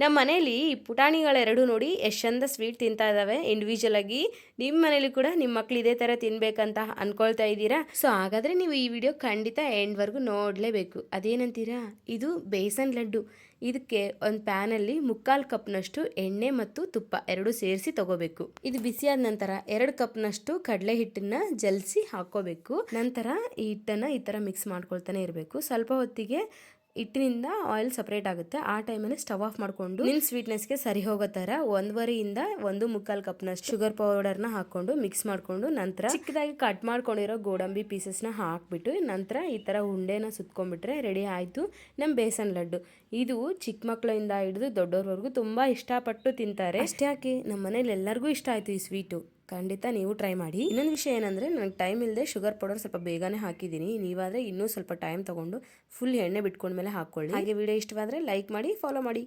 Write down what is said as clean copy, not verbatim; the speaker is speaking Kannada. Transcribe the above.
ನಮ್ಮ ಮನೇಲಿ ಈ ಪುಟಾಣಿಗಳೆರಡು ನೋಡಿ ಎಷ್ಟು ಚಂದ ಸ್ವೀಟ್ ತಿಂತಾ ಇದ್ದಾವೆ ಇಂಡಿವಿಜುವಲ್ ಆಗಿ. ನಿಮ್ಮ ಮನೇಲಿ ಕೂಡ ನಿಮ್ಮ ಮಕ್ಳು ಇದೇ ಥರ ತಿನ್ಬೇಕಂತ ಅನ್ಕೊಳ್ತಾ ಇದ್ದೀರಾ? ಸೊ ಹಾಗಾದರೆ ನೀವು ಈ ವಿಡಿಯೋ ಖಂಡಿತ ಎಂಡ್ವರೆಗೂ ನೋಡಲೇಬೇಕು. ಅದೇನಂತೀರಾ, ಇದು ಬೇಸನ್ ಲಡ್ಡು. ಇದಕ್ಕೆ ಒಂದು ಪ್ಯಾನಲ್ಲಿ 3/4 ಕಪ್ನಷ್ಟು ಎಣ್ಣೆ ಮತ್ತು ತುಪ್ಪ ಎರಡು ಸೇರಿಸಿ ತಗೋಬೇಕು. ಇದು ಬಿಸಿಯಾದ ನಂತರ 2 ಕಪ್ನಷ್ಟು ಕಡಲೆ ಹಿಟ್ಟನ್ನ ಜಲ್ಸಿ ಹಾಕೋಬೇಕು. ನಂತರ ಈ ಹಿಟ್ಟನ್ನು ಈ ಥರ ಮಿಕ್ಸ್ ಮಾಡ್ಕೊಳ್ತಾನೆ ಇರಬೇಕು. ಸ್ವಲ್ಪ ಹೊತ್ತಿಗೆ ಹಿಟ್ಟಿನಿಂದ ಆಯಿಲ್ ಸಪ್ರೇಟ್ ಆಗುತ್ತೆ. ಆ ಟೈಮಲ್ಲಿ ಸ್ಟವ್ ಆಫ್ ಮಾಡಿಕೊಂಡು ನಿಮ್ಮ ಸ್ವೀಟ್ನೆಸ್ಗೆ ಸರಿ ಹೋಗೋ ಥರ 1.5 ಇಂದ 1/4 ಕಪ್ನಷ್ಟು ಶುಗರ್ ಪೌಡರ್ನ ಹಾಕ್ಕೊಂಡು ಮಿಕ್ಸ್ ಮಾಡಿಕೊಂಡು ನಂತರ ಚಿಕ್ಕದಾಗಿ ಕಟ್ ಮಾಡ್ಕೊಂಡಿರೋ ಗೋಡಂಬಿ ಪೀಸಸ್ನ ಹಾಕ್ಬಿಟ್ಟು ನಂತರ ಈ ಥರ ಉಂಡೆನ ಸುತ್ಕೊಂಡ್ಬಿಟ್ರೆ ರೆಡಿ ಆಯಿತು ನಮ್ಮ ಬೇಸನ್ ಲಡ್ಡು. ಇದು ಚಿಕ್ಕ ಮಕ್ಕಳಿಂದ ಹಿಡಿದು ದೊಡ್ಡವ್ರವರೆಗೂ ತುಂಬ ಇಷ್ಟಪಟ್ಟು ತಿಂತಾರೆ. ಅಷ್ಟೇ ಯಾಕೆ, ನಮ್ಮ ಮನೇಲಿ ಎಲ್ಲರಿಗೂ ಇಷ್ಟ ಆಯಿತು ಈ ಸ್ವೀಟು. ಖಂಡಿತ ನೀವು ಟ್ರೈ ಮಾಡಿ. ಇನ್ನೊಂದು ವಿಷಯ ಏನಂದರೆ, ನನಗೆ ಟೈಮ್ ಇಲ್ಲದೆ ಶುಗರ್ ಪೌಡರ್ ಸ್ವಲ್ಪ ಬೇಗನೆ ಹಾಕಿದ್ದೀನಿ. ನೀವಾದರೆ ಇನ್ನೂ ಸ್ವಲ್ಪ ಟೈಮ್ ತೊಗೊಂಡು ಫುಲ್ ಎಣ್ಣೆ ಬಿಟ್ಕೊಂಡ್ಮೇಲೆ ಹಾಕ್ಕೊಳ್ಳಿ. ಹಾಗೆ ವಿಡಿಯೋ ಇಷ್ಟವಾದರೆ ಲೈಕ್ ಮಾಡಿ, ಫಾಲೋ ಮಾಡಿ.